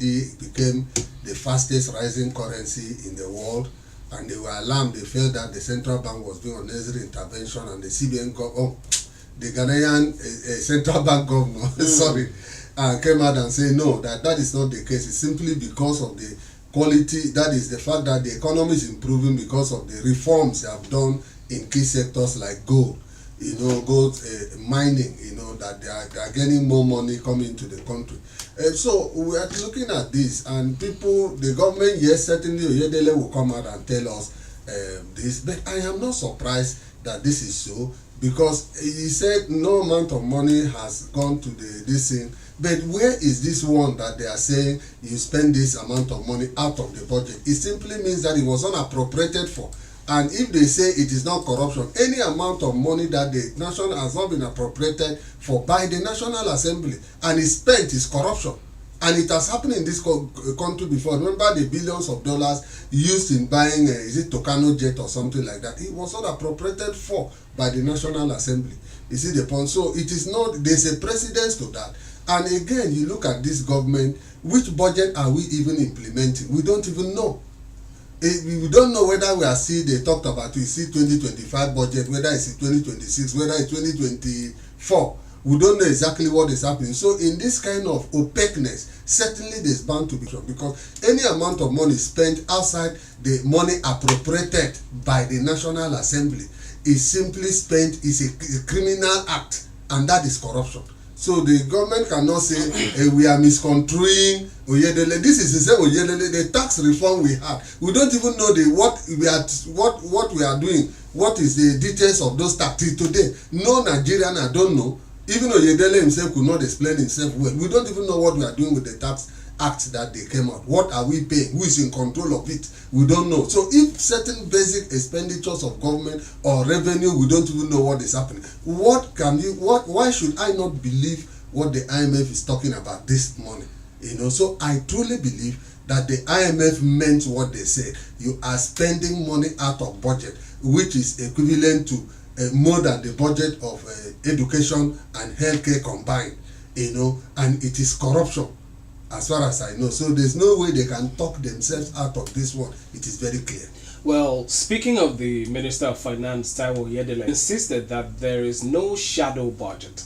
cedi became the fastest rising currency in the world, and they were alarmed. They felt that the central bank was doing unnecessary intervention, and the CBN the Ghanaian central bank governor sorry, came out and said no, that is not the case. It's simply because of the quality, that is the fact that the economy is improving because of the reforms they have done in key sectors like gold, gold mining, that they are getting more money coming into the country. So we are looking at this, and the government, yes, certainly Oyedele will come out and tell us this, but I am not surprised that this is so, because he said no amount of money has gone to this thing. But where is this one that they are saying you spend this amount of money out of the budget? It simply means that it was unappropriated for. And if they say it is not corruption, any amount of money that the nation has not been appropriated for by the National Assembly and is spent is corruption. And it has happened in this country before. Remember the billions of dollars used in buying, is it Tucano jet or something like that? It was not appropriated for by the National Assembly. You see the point? So it is not, there's a precedence to that. And again, you look at this government, which budget are we even implementing? We don't even know. We don't know whether we are they talked about, we see 2025 budget, whether it's 2026, whether it's 2024. We don't know exactly what is happening. So in this kind of opaqueness, certainly there's bound to be trouble, because any amount of money spent outside the money appropriated by the National Assembly is simply spent, is a criminal act, and that is corruption. So the government cannot say we are misconstruing Oyedele. This is the same Oyedele, the tax reform we had. We don't even know what we are doing. What is the details of those taxes today? No Nigerian, I don't know. Even Oyedele himself could not explain himself well. We don't even know what we are doing with the tax act that they came out. What are we paying? Who is in control of it? We don't know. So if certain basic expenditures of government or revenue, we don't even know what is happening. Why should I not believe what the IMF is talking about this morning? So I truly believe that the IMF meant what they said. You are spending money out of budget, which is equivalent to more than the budget of education and healthcare combined, and it is corruption as far as I know. So there's no way they can talk themselves out of this one. It is very clear. Well, speaking of the Minister of Finance, Taiwo Oyedele, insisted that there is no shadow budget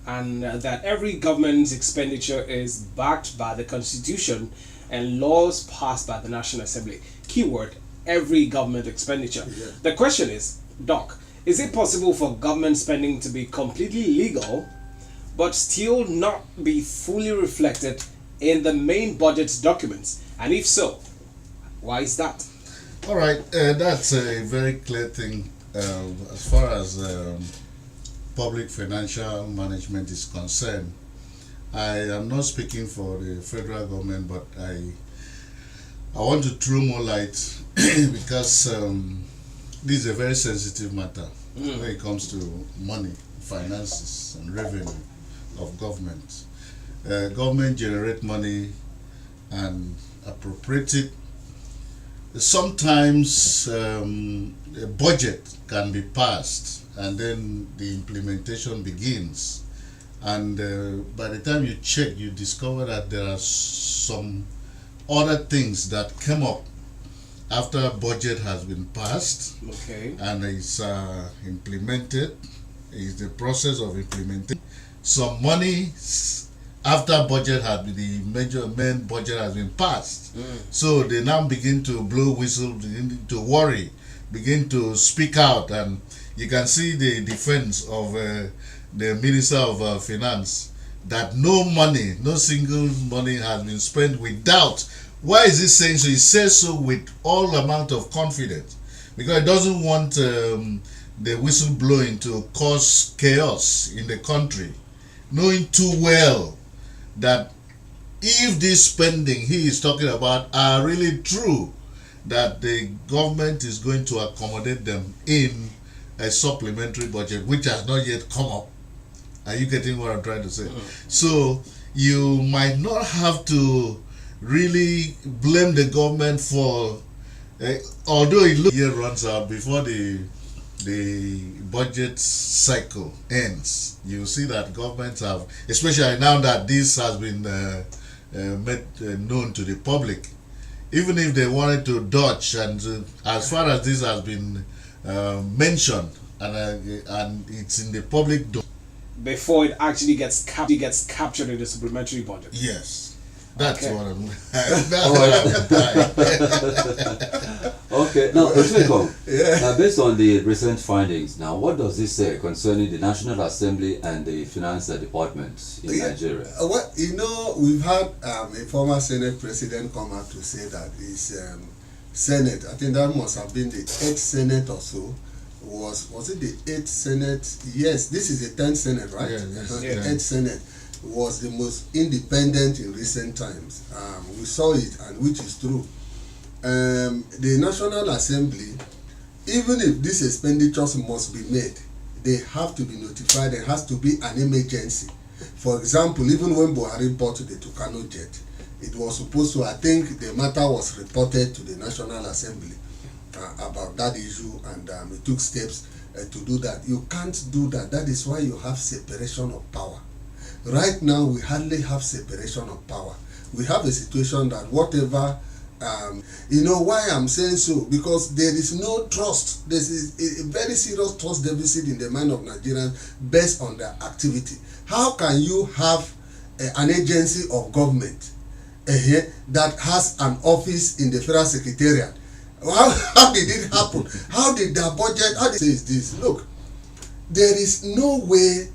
and that every government's expenditure is backed by the Constitution and laws passed by the National Assembly. Keyword, every government expenditure. Yeah. The question is, Doc, is it possible for government spending to be completely legal but still not be fully reflected in the main budget's documents? And if so, why is that? All right, that's a very clear thing as far as public financial management is concerned. I am not speaking for the federal government, but I want to throw more light because this is a very sensitive matter when it comes to money, finances, and revenue of government. Government generate money and appropriate it. Sometimes a budget can be passed and then the implementation begins, and by the time you check, you discover that there are some other things that came up after budget has been passed, and it's implemented. Is the process of implementing some money after budget has been, the main budget has been passed. So they now begin to blow whistle, begin to worry, begin to speak out, and you can see the defense of the Minister of Finance that no money, no single money has been spent without. Why is he saying so? He says so with all amount of confidence because he doesn't want the whistle blowing to cause chaos in the country, knowing too well that if this spending he is talking about are really true, that the government is going to accommodate them in a supplementary budget which has not yet come up. Are you getting what I'm trying to say? So you might not have to really blame the government for although the year runs out before the budget cycle ends, you see that governments have, especially now that this has been made known to the public. Even if they wanted to dodge, and as far as this has been mentioned, and it's in the public domain. Before it actually gets captured in the supplementary budget. Yes, that's Okay. what I'm. Okay, now based on the recent findings, now what does this say concerning the National Assembly and the Finance Department in Nigeria? Well, we've had a former Senate president come out to say that his Senate, I think that must have been the 8th Senate or so, was it the 8th Senate? Yes, this is the 10th Senate, right? Yeah, The 8th Senate was the most independent in recent times. We saw it, and which is true. The National Assembly, even if these expenditures must be made, they have to be notified. There has to be an emergency. For example, even when Buhari bought the Tucano jet, it was supposed to, I think the matter was reported to the National Assembly about that issue, and it took steps to do that. You can't do that. That is why you have separation of power. Right now, we hardly have separation of power. We have a situation that whatever, why I'm saying so, because there is no trust. There is a very serious trust deficit in the mind of Nigerians based on their activity. How can you have an agency of government that has an office in the Federal Secretariat? How did it happen? How did their budget, how did they say this? Look, there is no way,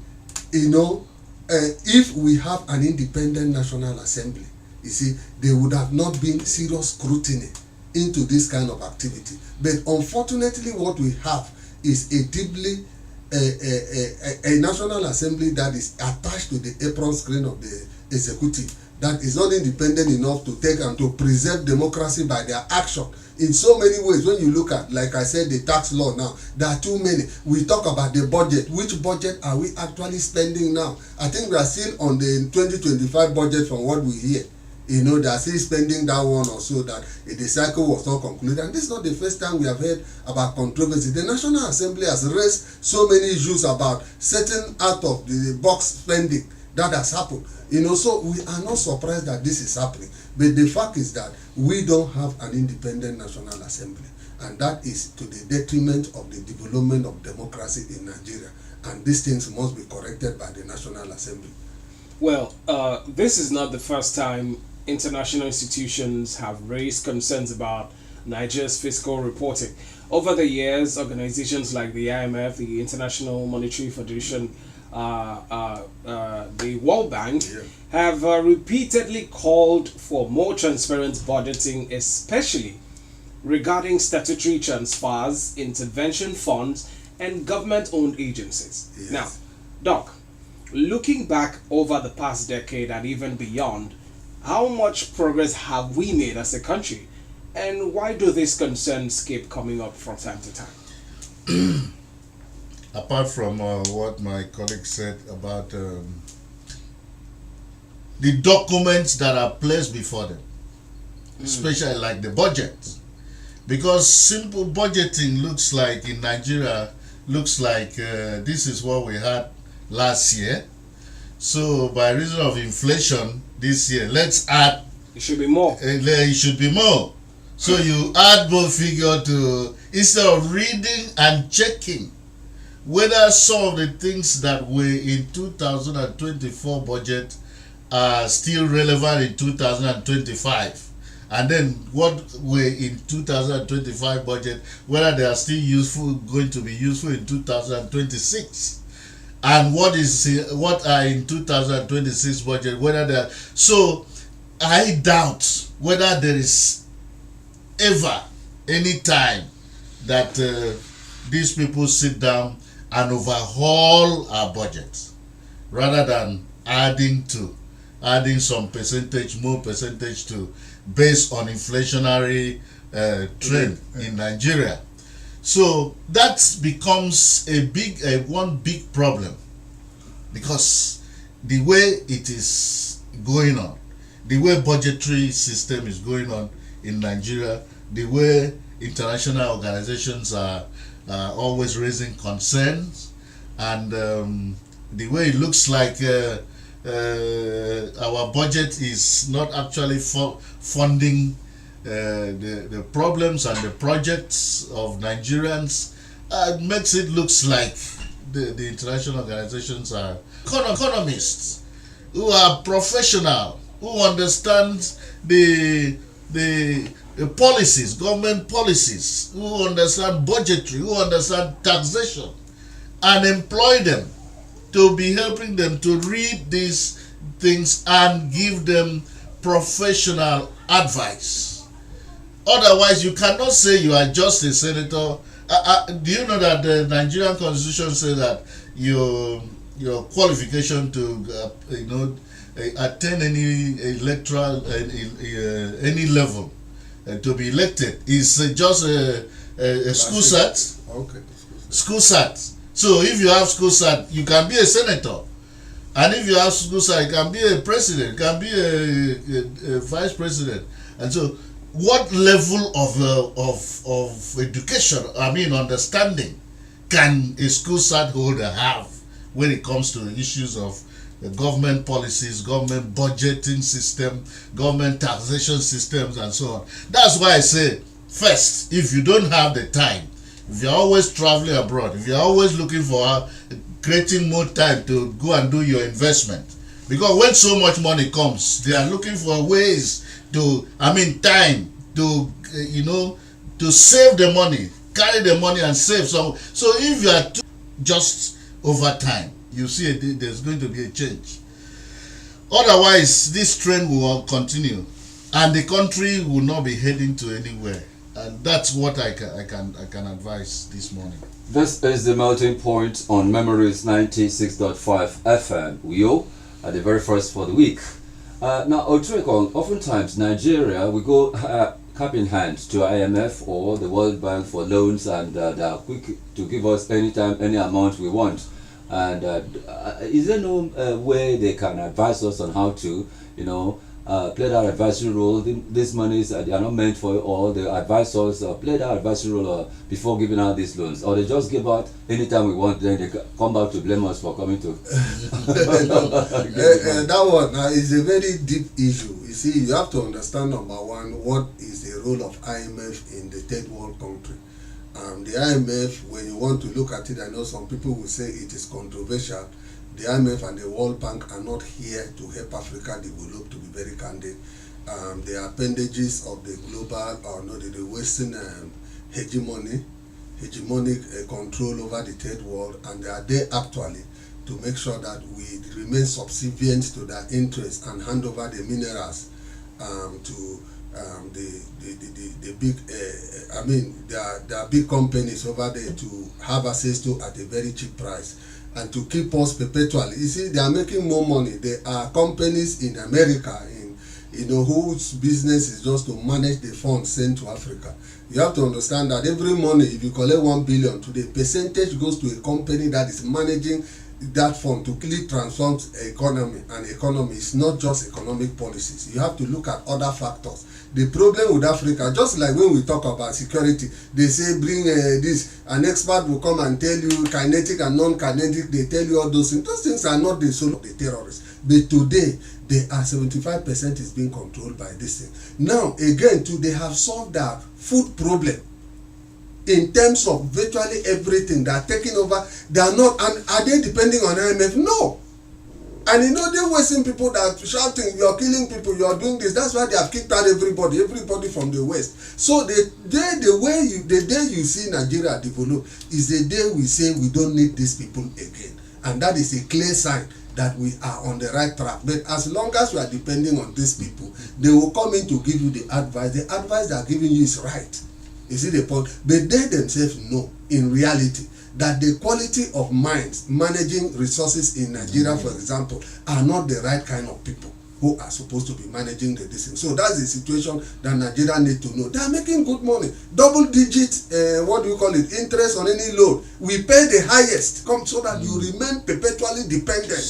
if we have an independent National Assembly, you see, there would have not been serious scrutiny into this kind of activity. But unfortunately, what we have is a deeply a National Assembly that is attached to the apron screen of the executive, that is not independent enough to take and to preserve democracy by their action in so many ways. When you look at, like I said, the tax law now, there are too many. We talk about the budget. Which budget are we actually spending now? I think we are still on the 2025 budget from what we hear. They are still spending that one or so, that the cycle was not concluded. And this is not the first time we have heard about controversy. The National Assembly has raised so many issues about certain out of the box spending that has happened. So we are not surprised that this is happening. But the fact is that we don't have an independent National Assembly. And that is to the detriment of the development of democracy in Nigeria. And these things must be corrected by the National Assembly. Well, this is not the first time international institutions have raised concerns about Nigeria's fiscal reporting. Over the years, organizations like the IMF, the International Monetary Federation, the World Bank have repeatedly called for more transparent budgeting, especially regarding statutory transfers, intervention funds, and government-owned agencies. Yes. Now, Doc, looking back over the past decade and even beyond, how much progress have we made as a country, and why do these concerns keep coming up from time to time? Apart from what my colleague said about the documents that are placed before them, especially like the budget, because simple budgeting looks like in Nigeria, looks like this is what we had last year. So by reason of inflation this year, let's add. It should be more. It should be more. So you add more figure to, instead of reading and checking whether some of the things that were in 2024 budget are still relevant in 2025, and then what were in 2025 budget, whether they are still going to be useful in 2026. And what are in 2026 budget, whether they are. So I doubt whether there is ever any time that these people sit down and overhaul our budget, rather than adding some more percentage to, based on inflationary trend in Nigeria. So that becomes one big problem, because the way it is going on, the way budgetary system is going on in Nigeria, the way international organizations are always raising concerns, and the way it looks like our budget is not actually funding the problems and the projects of Nigerians, makes it looks like the international organizations are economists who are professional, who understand the policies, government policies, who understand budgetary, who understand taxation, and employ them to be helping them to read these things and give them professional advice. Otherwise, you cannot say you are just a senator. Do you know that the Nigerian constitution says that your qualification to attain any electoral any level to be elected is just a school cert. Okay. School cert. So if you have school cert, you can be a senator, and if you have school cert, you can be a president, you can be a vice president. And so, what level of education, understanding, can a school cert holder have when it comes to issues of government policies, government budgeting system, government taxation systems, and so on? That's why I say, first, if you don't have the time, if you're always traveling abroad, if you're always looking for creating more time to go and do your investment, because when so much money comes, they are looking for ways to, time to, to save the money, carry the money and save some. So if you are just over time, you see there's going to be a change. Otherwise, this trend will continue, and the country will not be heading to anywhere. And that's what I can advise this morning. This is the melting point on Memories 96.5 FM. Wio at the very first for the week. Now, Otrekong, oftentimes Nigeria, we go cap in hand to IMF or the World Bank for loans, and they are quick to give us anytime, any amount we want. And is there no way they can advise us on how to, play that advisory role? These monies they are not meant for it, or the advisors play that advisory role before giving out these loans, or they just give out anytime we want, then they come back to blame us for coming to. That one is a very deep issue. You see, you have to understand, number one, what is the role of IMF in the third world country. The IMF, when you want to look at it, I know some people will say it is controversial. The IMF and the World Bank are not here to help Africa develop, to be very candid. They are appendages of the global, the Western hegemonic control over the third world, and they are there actually to make sure that we remain subservient to their interests and hand over the minerals to the big, there are big companies over there to have access to at a very cheap price, and to keep us perpetually. You see, they are making more money. There are companies in America, whose business is just to manage the funds sent to Africa. You have to understand that every money, if you collect 1 billion today, percentage goes to a company that is managing that fund to clearly transform economy. And economy is not just economic policies. You have to look at other factors. The problem with Africa, just like when we talk about security, they say bring this, an expert will come and tell you kinetic and non-kinetic, they tell you all those things. Those things are not the soul of the terrorists. But today, they are 75% is being controlled by this thing. Now, again, too, they have solved that food problem. In terms of virtually everything, they are taking over. They are not, and are they depending on IMF? No. And they're wasting people that are shouting, you're killing people, you're doing this. That's why they have kicked out everybody from the West. So the day you see Nigeria develop is the day we say we don't need these people again. And that is a clear sign that we are on the right track. But as long as we are depending on these people, they will come in to give you the advice. The advice they are giving you is right. You see the point? But they themselves know, in reality, that the quality of minds managing resources in Nigeria, for example, are not the right kind of people who are supposed to be managing the decision. So that's the situation that Nigeria need to know. They are making good money. Double digit, interest on any loan. We pay the highest, so that you remain perpetually dependent.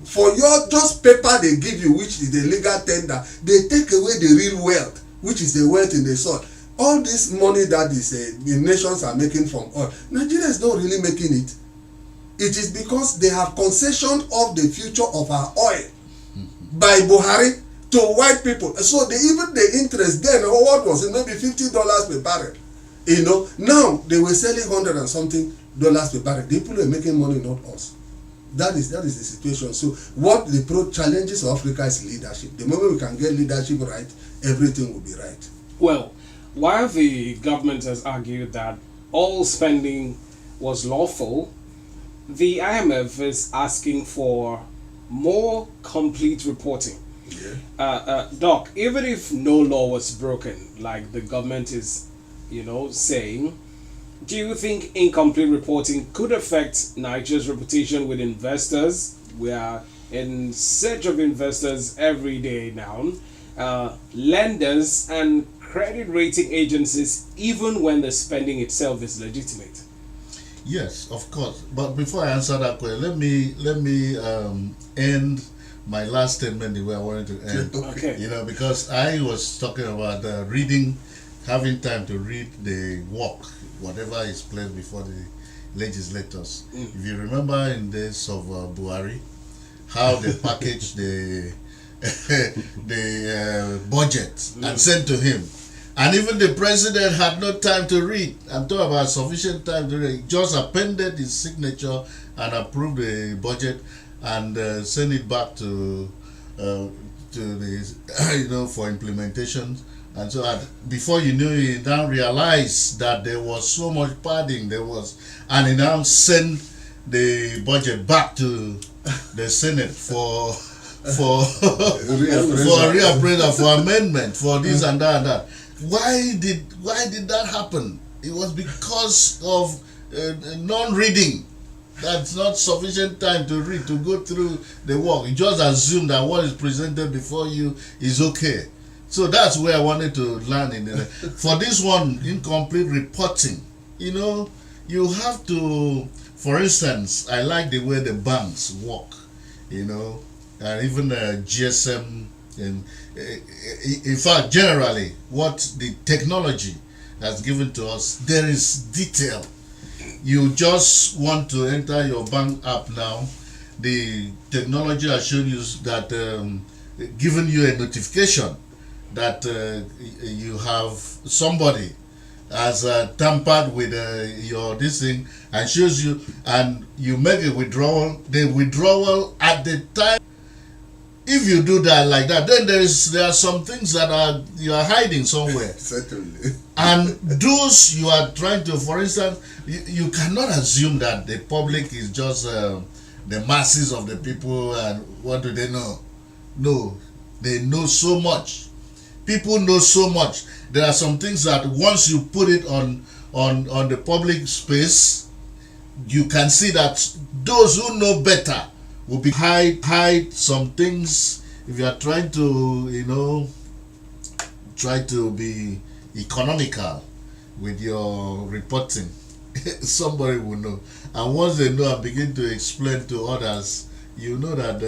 For your just paper they give you, which is the legal tender, they take away the real wealth, which is the wealth in the soil. All this money that the nations are making from oil, Nigeria is not really making it. It is because they have concessioned of the future of our oil by Buhari to white people. So even the interest then, what was it, maybe $50 per barrel. You know, now they were selling $100 and something per barrel. The people were making money, not us. That is the situation. So what the challenges of Africa is leadership. The moment we can get leadership right, everything will be right. Well, while the government has argued that all spending was lawful, the IMF is asking for more complete reporting. Yeah. Doc, even if no law was broken, like the government is, saying, do you think incomplete reporting could affect Nigeria's reputation with investors? We are in search of investors every day now. Lenders and credit rating agencies, even when the spending itself is legitimate. Yes, of course. But before I answer that question, let me end my last statement the way I wanted to end. Okay. Because I was talking about having time to read the work, whatever is placed before the legislators. If you remember in days of Buhari, how they packaged the budget and sent to him. And even the president had no time to read. I'm talking about sufficient time to read. He just appended his signature and approved the budget and sent it back to the for implementation. And so before you knew it, he now realized that there was so much padding and he now sent the budget back to the Senate for reappraisal, for amendment, for this and that and that. Why did that happen? It was because of non-reading. That's not sufficient time to read, to go through the work. You just assume that what is presented before you is okay. So that's where I wanted to land in. For this one, incomplete reporting, you have to, for instance, I like the way the banks work, and even GSM, and in fact, generally, what the technology has given to us, there is detail. You just want to enter your bank app now. The technology has shown you that, given you a notification that you have somebody has tampered with your this thing, and shows you, and you make a withdrawal. The withdrawal at the time, if you do that like that, then there are some things that you are hiding somewhere. Certainly. And those you are trying to, for instance, you cannot assume that the public is just the masses of the people, and what do they know? No, they know so much. People know so much. There are some things that once you put it on the public space, you can see that those who know better will be hide some things. If you are trying to try to be economical with your reporting, somebody will know. And once they know and begin to explain to others, you know that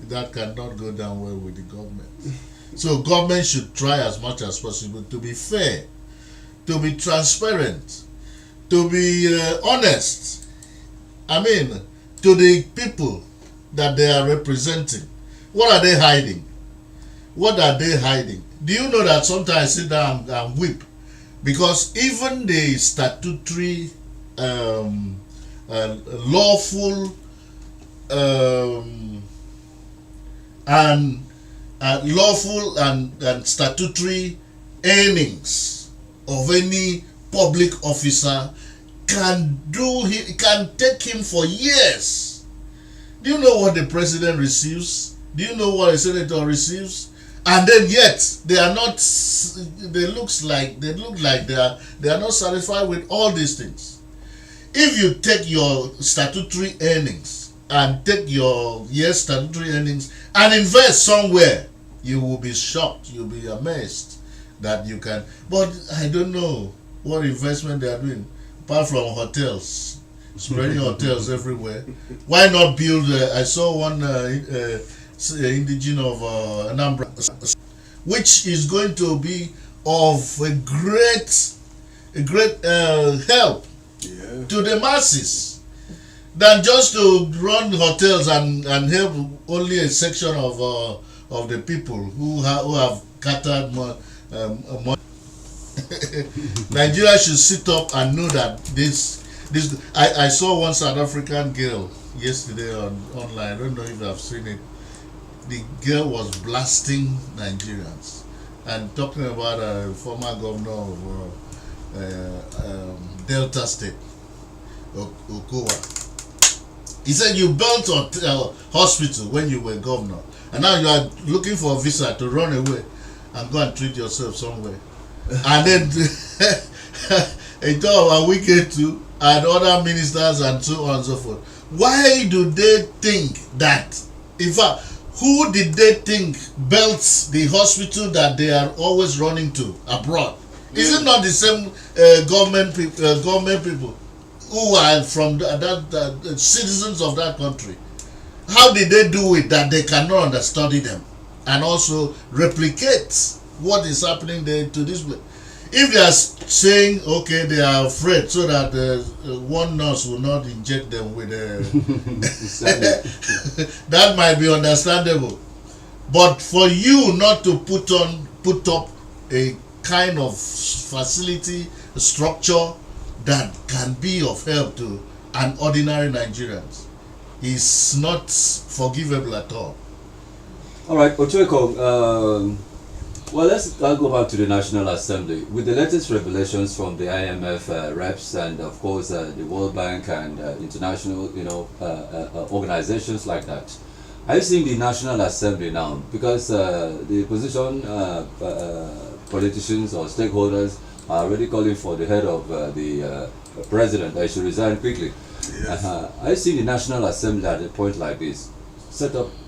that cannot go down well with the government. So government should try as much as possible to be fair, to be transparent, to be honest. I mean, to the people that they are representing. What are they hiding? What are they hiding? Do you know that sometimes I sit down and weep? Because even the statutory lawful and statutory earnings of any public officer can take him for years. Do you know what the president receives? Do you know what a senator receives? And then yet they are not. They look like they are not satisfied with all these things. If you take your statutory earnings and take your year's statutory earnings and invest somewhere, you will be shocked. You'll be amazed that you can. But I don't know what investment they are doing apart from hotels, spreading hotels everywhere. Why not build? I saw one indigenous of Anambra, which is going to be of a great help to the masses. than just to run hotels and help only a section of the people who have catered more. Nigeria should sit up and know that this. I saw one South African girl yesterday online. I don't know if I've seen it. The girl was blasting Nigerians and talking about a former governor of Delta State, Okowa. He said you built a hospital when you were governor, and now you are looking for a visa to run away and go and treat yourself somewhere. And then a week or two, and other ministers and so on and so forth. Why do they think that? In fact, who did they think built the hospital that they are always running to abroad? Is it not the same government people who are from the citizens of that country? How did they do it that they cannot understudy them and also replicate what is happening there to this place? If they are saying, okay, they are afraid so that one nurse will not inject them with that might be understandable. But for you not to put up a kind of facility, structure that can be of help to an ordinary Nigerians is not forgivable at all. All right, Ochoeko, well, let's go back to the National Assembly. With the latest revelations from the IMF reps and, of course, the World Bank and international, organizations like that, are you seeing the National Assembly now? Because the opposition politicians or stakeholders are already calling for the head of the president that he should resign quickly. Yes. Are you seeing the National Assembly at a point like this set up